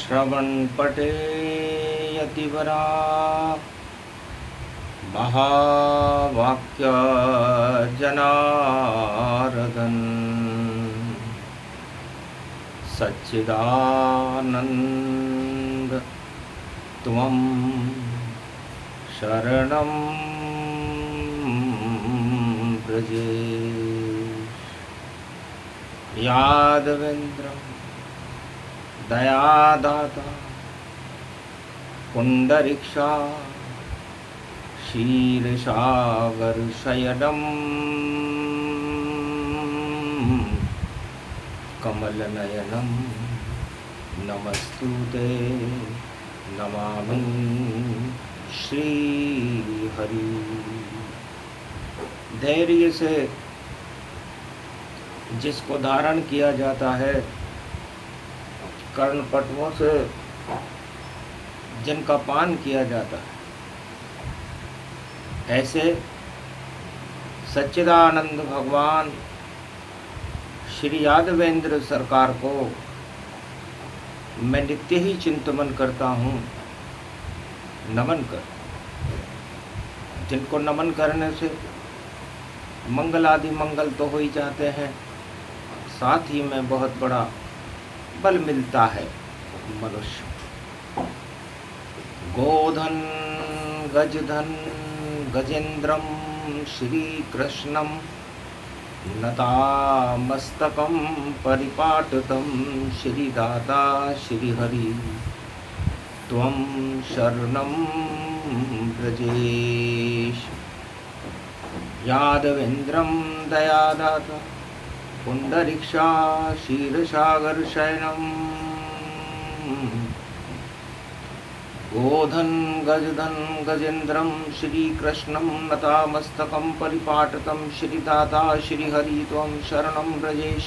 श्रवणपटे यतिवरा महावाक्य जनार्दन सच्चिदानंद त्वं शरणं व्रजे यादवेन्द्रं दयादाता पुंडरीक्षा क्षीरसागरशयनं कमलनयनं नमस्तुते नमामि श्रीहरि। धैर्य से जिसको धारण किया जाता है, कर्णपटुओं से जिनका पान किया जाता है, ऐसे सच्चिदानंद भगवान श्री यादवेंद्र सरकार को मैं नित्य ही चिंतन करता हूँ, नमन कर। जिनको नमन करने से मंगल आदि मंगल तो हो ही जाते हैं, साथ ही में बहुत बड़ा बल मिलता है मनुष्य। गोधन गजधन गजेन्द्रम श्री कृष्णम नतामस्तकं परिपाटतं श्रीदाता श्रीहरि त्वं शरणं व्रजेश। यादवेन्द्रं दयादाता पुंडरीक्षा क्षीरसागरशयनं गोधन गजधन गजेन्द्रं श्रीकृष्णं नतामस्तकं परिपाटतं श्रीदाता श्रीहरि त्वं शरणं व्रजेश।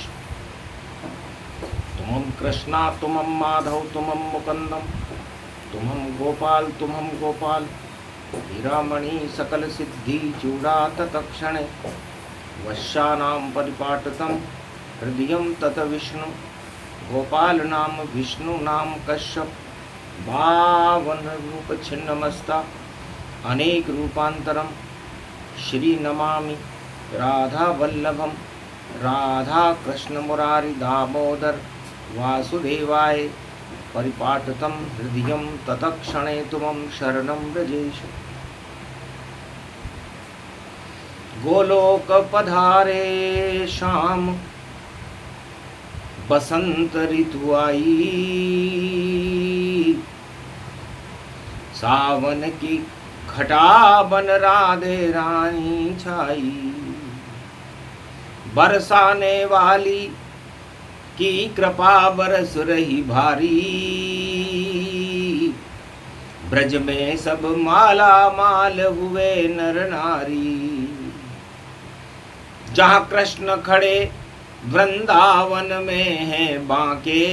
तुमं कृष्णा तुमं माधव तुमं मुकुन्दं तुमं गोपाल हीरामणि सकल सिद्धि चूड़ा तत्क्षणे वश्यानां परिपाटतं हृदयं तत विष्णु गोपाल नाम विष्णु नाम कश्यप बावन रूप छिन्नमस्ता अनेक रूपांतरम श्री नमामि राधा वल्लभम राधा कृष्ण मुरारी दामोदर वासुदेवाय परिपाटतं हृदयं तत्क्षणे तुमं शरणं व्रजेश। गोलोक पधारे शाम बसंत ऋतु आई, सावन की घटा बन राधे रानी छाई। बरसाने वाली की कृपा बरस रही भारी, ब्रज में सब माला माल हुए नर नारी। जहाँ कृष्ण खड़े वृंदावन में है बांके,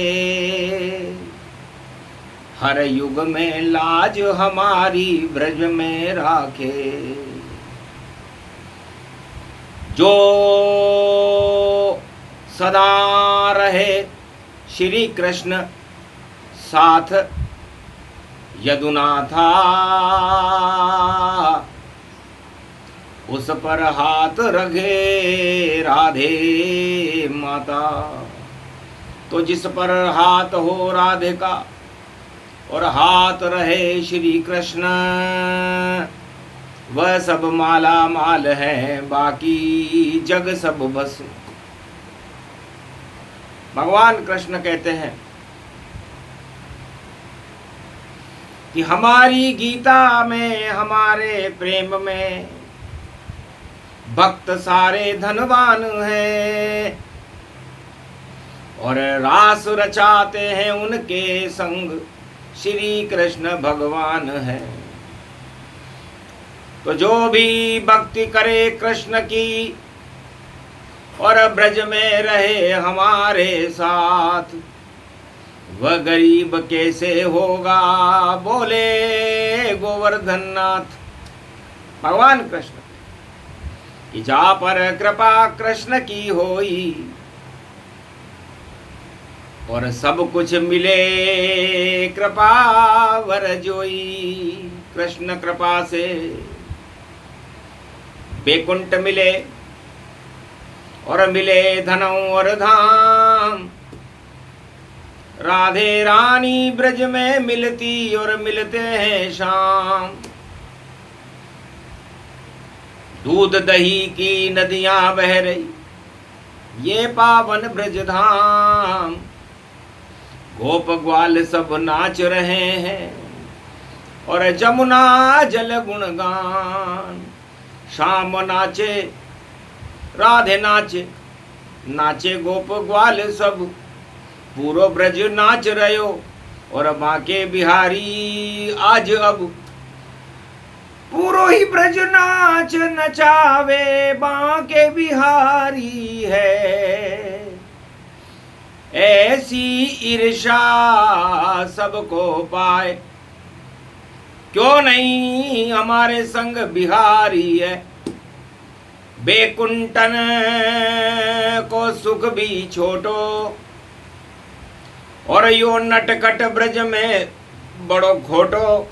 हर युग में लाज हमारी ब्रज में राखे। जो सदा रहे श्री कृष्ण साथ यदुनाथा, उस पर हाथ रखे राधे माता। तो जिस पर हाथ हो राधे का और हाथ रहे श्री कृष्ण, वह सब माला माल है, बाकी जग सब बस। भगवान कृष्ण कहते हैं कि हमारी गीता में, हमारे प्रेम में भक्त सारे धनवान हैं और रास रचाते हैं उनके संग श्री कृष्ण भगवान है। तो जो भी भक्ति करे कृष्ण की और ब्रज में रहे हमारे साथ, वह गरीब कैसे होगा बोले गोवर्धन नाथ। भगवान कृष्ण कि जा पर कृपा कृष्ण की होई, और सब कुछ मिले कृपा वर जोई। कृष्ण कृपा से बैकुंठ मिले और मिले धनों और धाम। राधे रानी ब्रज में मिलती और मिलते हैं शाम। दूध दही की नदियां बह रही ये पावन ब्रज धाम। गोप ग्वाल सब नाच रहे हैं और जमुना जल गुणगान। शाम नाचे राधे नाचे, नाचे गोप ग्वाल सब। पूरो ब्रज नाच रहो और बांके बिहारी आज अब। पूरो ही ब्रज नाच नचावे बांके बिहारी है। ऐसी ईर्षा सबको पाए, क्यों नहीं हमारे संग बिहारी है। बैकुंठन को सुख भी छोटो और यो नटखट ब्रज में बड़ो खोटो।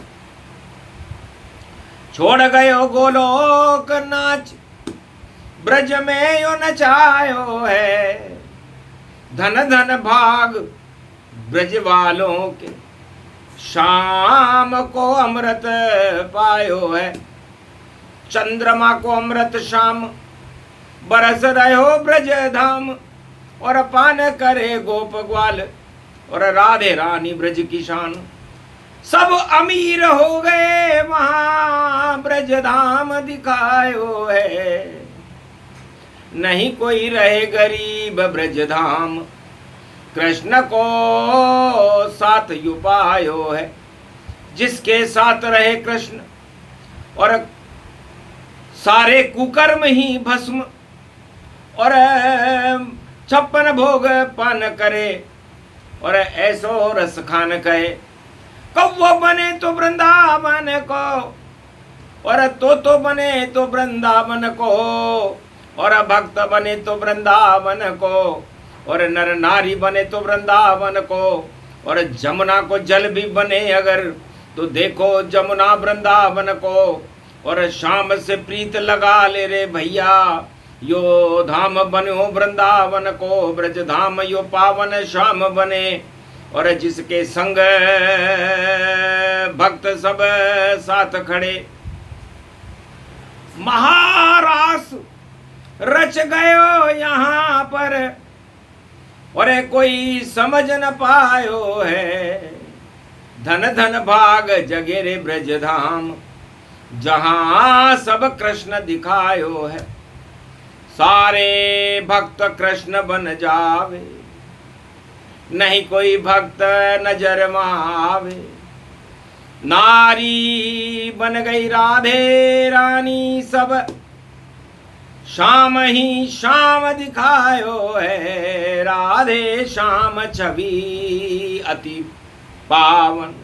छोड़ गयो गोलोक नाच ब्रज में यो नचायो है। धन धन भाग ब्रज वालों के शाम को अमृत पायो है। चंद्रमा को अमृत शाम बरस रहो ब्रज धाम। और पान करे गोप ग्वाल और राधे रानी ब्रज की शान। सब अमीर हो गए वहां ब्रज धाम दिखायो है। नहीं कोई रहे गरीब ब्रज धाम। कृष्ण को साथ युपायो है। जिसके साथ रहे कृष्ण और सारे कुकर्म ही भस्म। और 56 भोग पान करे और ऐसो रस खान कहे। कौवा बने तो वृंदावन को और तो बने तो वृंदावन को और भक्त बने तो वृंदावन को और नर नारी बने तो वृंदावन को और जमुना को जल भी बने अगर तो देखो जमुना वृंदावन को। और शाम से प्रीत लगा ले रे भैया यो धाम बनो वृंदावन को। ब्रज धाम यो पावन शाम बने और जिसके संग भक्त सब साथ खड़े। महारास रच गयो यहाँ पर और कोई समझ न पायो है। धन धन भाग जगे रे ब्रज धाम जहां सब कृष्ण दिखायो है। सारे भक्त कृष्ण बन जावे नहीं कोई भक्त नजर मावे। नारी बन गई राधे रानी सब शाम ही शाम दिखायो है। राधे शाम छवि अति पावन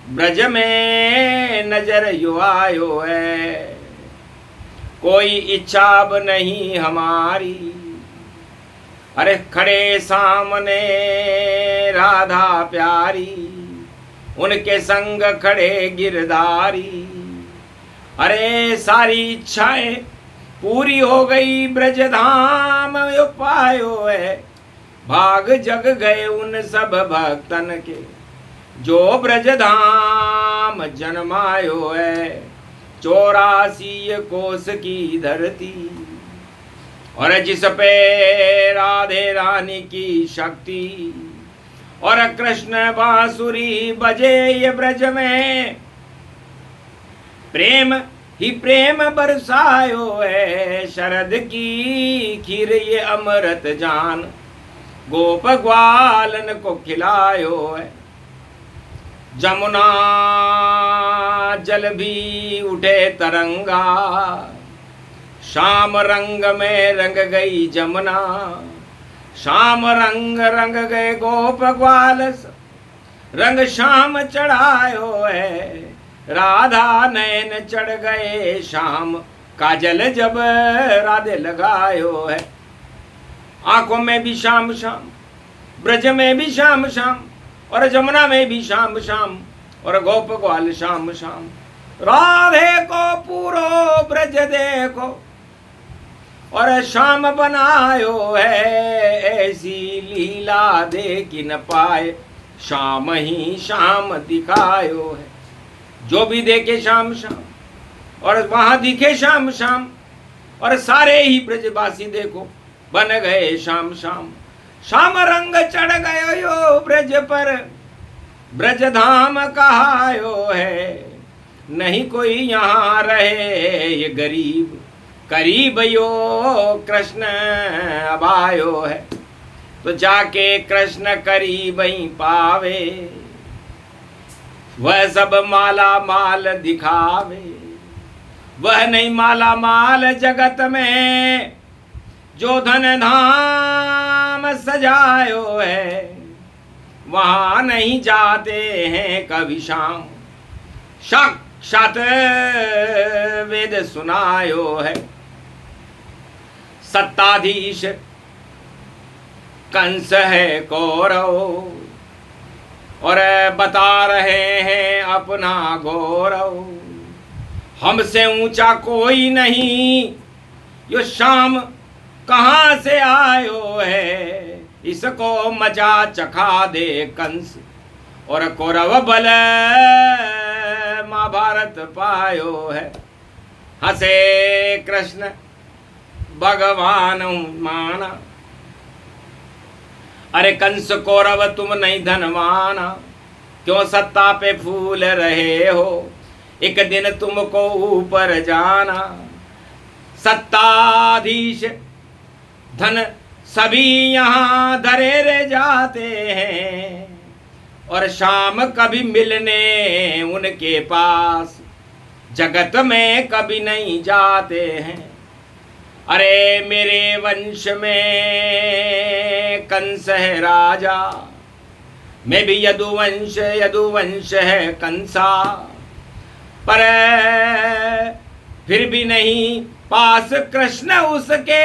ब्रज में नजर यो आयो है। कोई इच्छा अब नहीं हमारी। अरे खड़े सामने राधा प्यारी उनके संग खड़े गिरधारी। अरे सारी इच्छाएं पूरी हो गई ब्रज धाम यो पायो है। भाग जग गए उन सब भक्तन के जो ब्रज धाम जन्मायो है। 84 कोस की धरती और जिस पे राधे रानी की शक्ति और कृष्ण बांसुरी बजे ये ब्रज में। प्रेम ही प्रेम बरसायो है। शरद की खीर ये अमृत जान गोप ग्वालन को खिलायो है। जमुना जल भी उठे तरंगा शाम रंग में रंग गई जमुना। शाम रंग रंग गए गोप ग्वाल रंग शाम चढ़ायो है। राधा नैन चढ़ गए शाम काजल जब राधे लगायो है। आंखों में भी शाम शाम ब्रज में भी शाम शाम और जमुना में भी शाम शाम और गोप ग्वाल शाम शाम। राधे को पूरो ब्रज देखो और शाम बनायो है, ऐसी लीला देख न पाए शाम ही शाम दिखायो है। जो भी देखे शाम शाम और वहां दिखे शाम शाम और सारे ही ब्रजवासी देखो बन गए शाम शाम। शाम रंग चढ़ गयो यो ब्रज पर, ब्रज धाम कहायो है। नहीं कोई यहाँ रहे ये गरीब, करीब यो कृष्ण अब आयो है। तो जाके कृष्ण करीब ही पावे, वह सब माला माल दिखावे। वह नहीं माला माल जगत में, जो धन धाम सजायो है। वहां नहीं जाते हैं कभी शाम, साक्षात वेद सुनायो है। सत्ताधीश कंस है कौरव और बता रहे हैं अपना गौरव। हमसे ऊंचा कोई नहीं, यो शाम कहाँ से आयो है। इसको मजा चखा दे कंस और कौरव बल महाभारत पायो है। हंसे कृष्ण भगवान माना, अरे कंस कौरव तुम नहीं धनवाना, क्यों सत्ता पे फूल रहे हो। एक दिन तुमको ऊपर जाना, सत्ताधीश धन सभी यहाँ धरे रह जाते हैं और शाम कभी मिलने उनके पास जगत में कभी नहीं जाते हैं। अरे मेरे वंश में कंस है राजा, मैं भी यदुवंश, यदुवंश है कंसा। पर फिर भी नहीं पास कृष्ण उसके,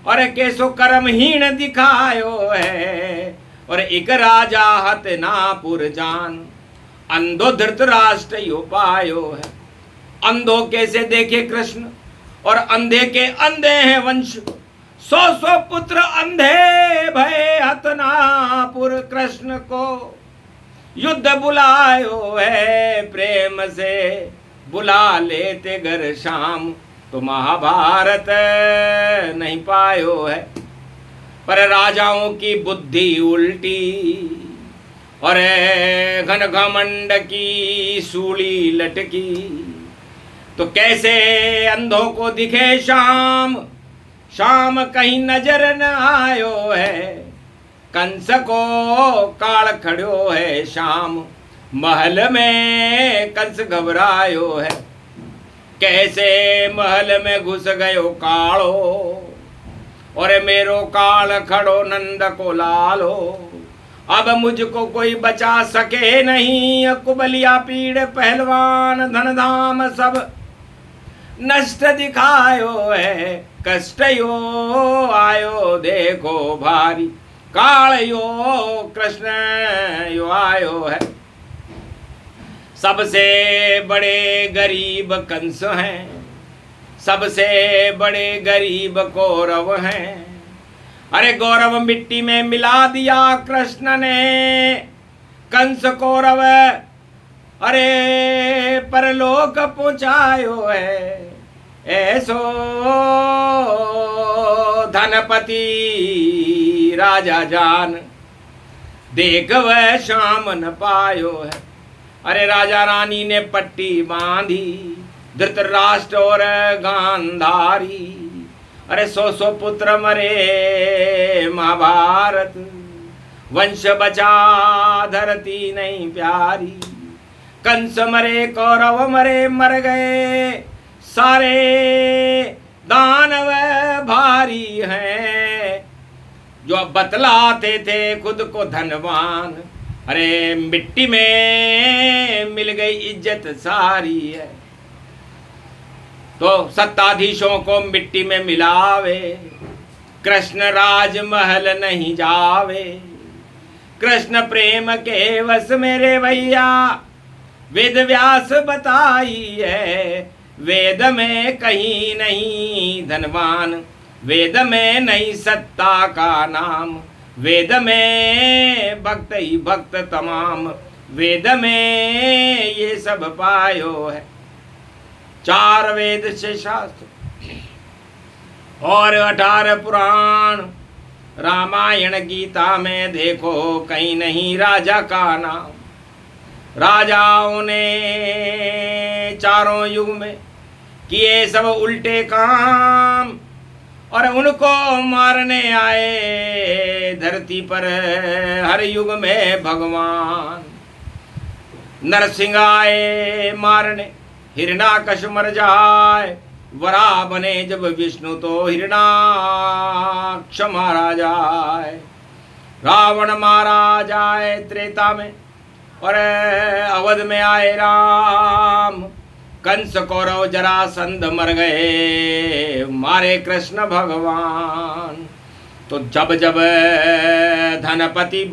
और कैसो कर्महीन दिखायो है। और एक राजा हतनापुर जान, अंधो धृतराष्ट्र यो पायो है। अंधो कैसे देखे कृष्ण और अंधे के अंधे हैं वंश। 100 पुत्र अंधे भय हतनापुर कृष्ण को युद्ध बुलायो है। प्रेम से बुला लेते घर शाम, तो महाभारत नहीं पायो है। पर राजाओं की बुद्धि उल्टी और घन घमंड की सूली लटकी। तो कैसे अंधों को दिखे शाम, शाम कहीं नजर न आयो है। कंस को काल खड़ो है शाम, महल में कंस घबरायो है। कैसे महल में घुस गयो कालो, और मेरो काल खड़ो नंद को लालो। अब मुझको कोई बचा सके नहीं, कुबलिया पीड़ पहलवान धन धाम सब नष्ट दिखायो है। कष्ट यो आयो देखो भारी, काल यो कृष्ण यो आयो है। सबसे बड़े गरीब कंस हैं, सबसे बड़े गरीब कौरव हैं। अरे गौरव मिट्टी में मिला दिया कृष्ण ने, कंस कौरव अरे परलोक पहुंचायो है। ऐसो धनपति राजा जान, देख वह शाम न पायो है। अरे राजा रानी ने पट्टी बांधी, धृतराष्ट्र और गांधारी। अरे 100 पुत्र मरे महाभारत, वंश बचा धरती नहीं प्यारी। कंस मरे कौरव मरे, मर गए सारे दानव भारी हैं, जो बतलाते थे खुद को धनवान। अरे मिट्टी में मिल गई इज्जत सारी है। तो सत्ताधीशों को मिट्टी में मिलावे, कृष्ण राजमहल नहीं जावे, कृष्ण प्रेम के वश मेरे भैया। वेद व्यास बताई है, वेद में कहीं नहीं धनवान, वेद में नहीं सत्ता का नाम, वेद में भक्त ही भक्त तमाम, वेद में ये सब पायो है। 4 वेद से शास्त्र और 18 पुराण, रामायण गीता में देखो कहीं नहीं राजा का नाम। राजाओं ने चारों युग में किए सब उल्टे काम, और उनको मारने आए धरती पर हर युग में भगवान। नरसिंह आए मारने, हिरण्याकश मर जाए, वरा बने जब विष्णु तो हिरण्याक्ष मारा जाए। रावण मारा जाए त्रेता में, और अवध में आए राम। कंस कौरव जरासंध मर गए, मारे कृष्ण भगवान। तो जब जब धनपति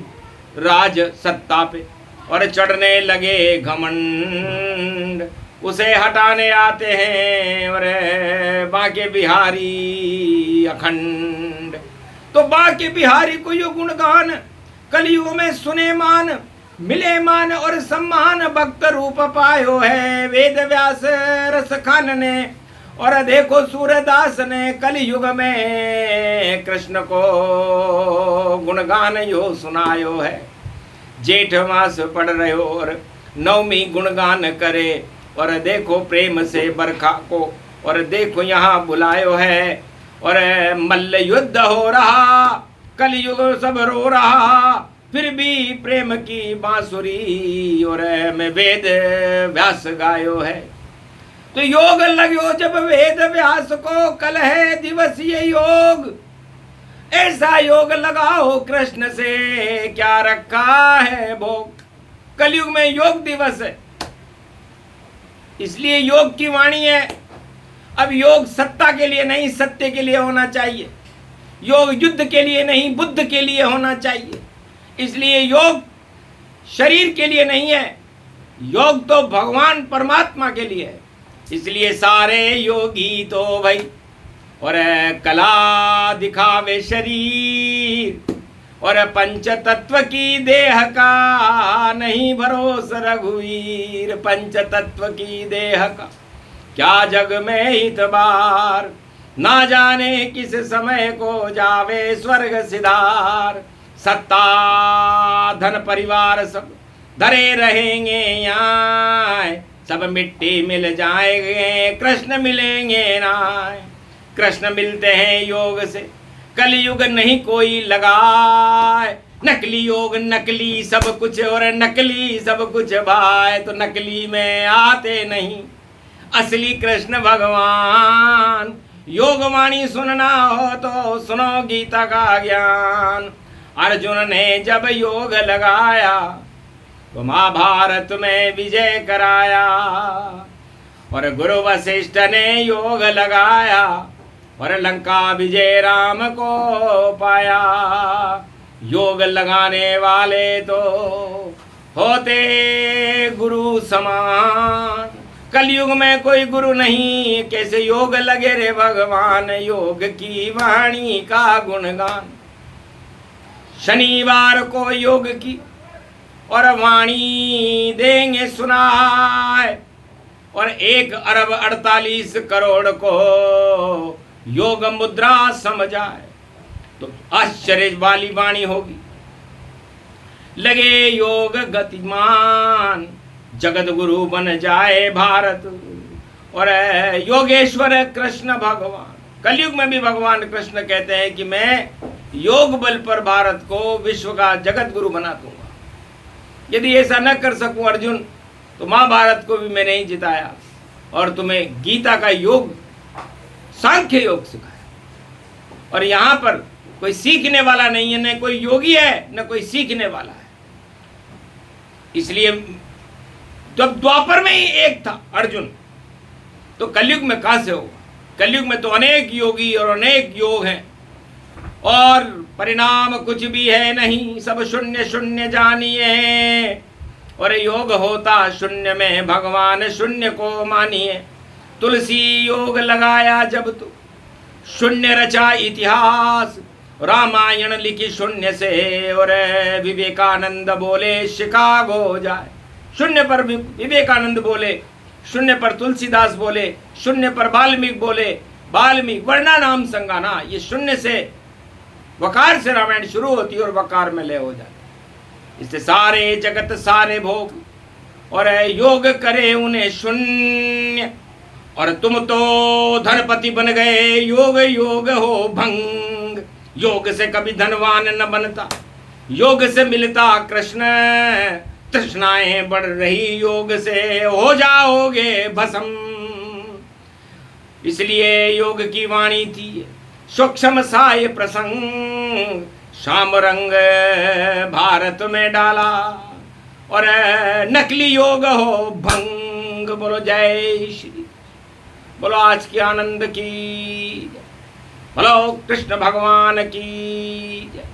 राज सत्ता पे और चढ़ने लगे घमंड, उसे हटाने आते हैं और बांके बिहारी अखंड। तो बांके बिहारी को यो गुणगान कलयुग में सुने मान, मिले मान और सम्मान, भक्त रूप पायो है वेद व्यास रस खान ने। और देखो सूरदास ने कलयुग में कृष्ण को गुणगान यो सुनायो है। जेठ मास पढ़ रहे हो और नवमी गुणगान करे, और देखो प्रेम से बरखा को, और देखो यहाँ बुलायो है। और मल्ल युद्ध हो रहा, कलयुग सब रो रहा, फिर भी प्रेम की बांसुरी और मैं वेद व्यास गायो है। तो योग लगो जब वेद व्यास को, कल है दिवस ये योग, ऐसा योग लगाओ कृष्ण से क्या रखा है भोग। कलयुग में योग दिवस है, इसलिए योग की वाणी है। अब योग सत्ता के लिए नहीं, सत्य के लिए होना चाहिए। योग युद्ध के लिए नहीं, बुद्ध के लिए होना चाहिए। इसलिए योग शरीर के लिए नहीं है, योग तो भगवान परमात्मा के लिए है। इसलिए सारे योगी तो भाई और कला दिखावे शरीर, और पंच तत्व की देह का नहीं भरोसा रघुवीर। पंच तत्व की देह का क्या जग में हितबार, ना जाने किस समय को जावे स्वर्ग सिधार। सत्ता धन परिवार सब धरे रहेंगे यहाँ, सब मिट्टी मिल जाएंगे कृष्ण मिलेंगे ना। कृष्ण मिलते हैं योग से, कलयुग नहीं कोई लगाए। नकली योग नकली सब कुछ और नकली सब कुछ भाई, तो नकली में आते नहीं असली कृष्ण भगवान। योग वाणी सुनना हो तो सुनो गीता का ज्ञान। अर्जुन ने जब योग लगाया तो महाभारत में विजय कराया, और गुरु वशिष्ठ ने योग लगाया और लंका विजय राम को पाया। योग लगाने वाले तो होते गुरु समान, कलयुग में कोई गुरु नहीं, कैसे योग लगे रे भगवान। योग की वाणी का गुणगान, शनिवार को योग की और वाणी देंगे सुनाए, और 1 अरब 48 करोड़ को योग मुद्रा समझाए। तो आश्चर्य वाली वाणी होगी। लगे योग गतिमान, जगत गुरु बन जाए भारत, और योगेश्वर कृष्ण भगवान। कलयुग में भी भगवान कृष्ण कहते हैं कि मैं योग बल पर भारत को विश्व का जगत गुरु बना दूंगा। यदि ऐसा न कर सकूं अर्जुन, तो महाभारत को भी मैंने ही जिताया और तुम्हें गीता का योग सांख्य योग सिखाया। और यहाँ पर कोई सीखने वाला नहीं है, न कोई योगी है न कोई सीखने वाला है। इसलिए जब द्वापर में ही एक था अर्जुन, तो कलयुग में कहां से होगा। कलयुग में तो अनेक योगी और अनेक योग हैं। और परिणाम कुछ भी है नहीं, सब शून्य शून्य जानिए। और योग होता शून्य में, भगवान शून्य को मानिए। तुलसी योग लगाया जब तो शून्य रचा इतिहास, रामायण लिखी शून्य से। और विवेकानंद बोले शिकागो जाए, शून्य पर विवेकानंद बोले, शून्य पर तुलसीदास बोले, शून्य पर वाल्मीकि बोले। वाल्मीकि वर्णा नाम संगाना, ये शून्य से वकार से रामायण शुरू होती है और वकार में लय हो जाती है। इससे सारे जगत सारे भोग और योग करे उन्हें शून्य। और तुम तो धनपति बन गए, योग योग हो भंग। योग से कभी धनवान न बनता, योग से मिलता कृष्ण। तृष्णाएं बढ़ रही, योग से हो जाओगे भस्म। इसलिए योग की वाणी थी सूक्ष्म साय प्रसंग। श्याम रंग भारत में डाला और नकली योग हो भंग। बोलो जय श्री, बोलो आज की आनंद की, बोलो कृष्ण भगवान की जय।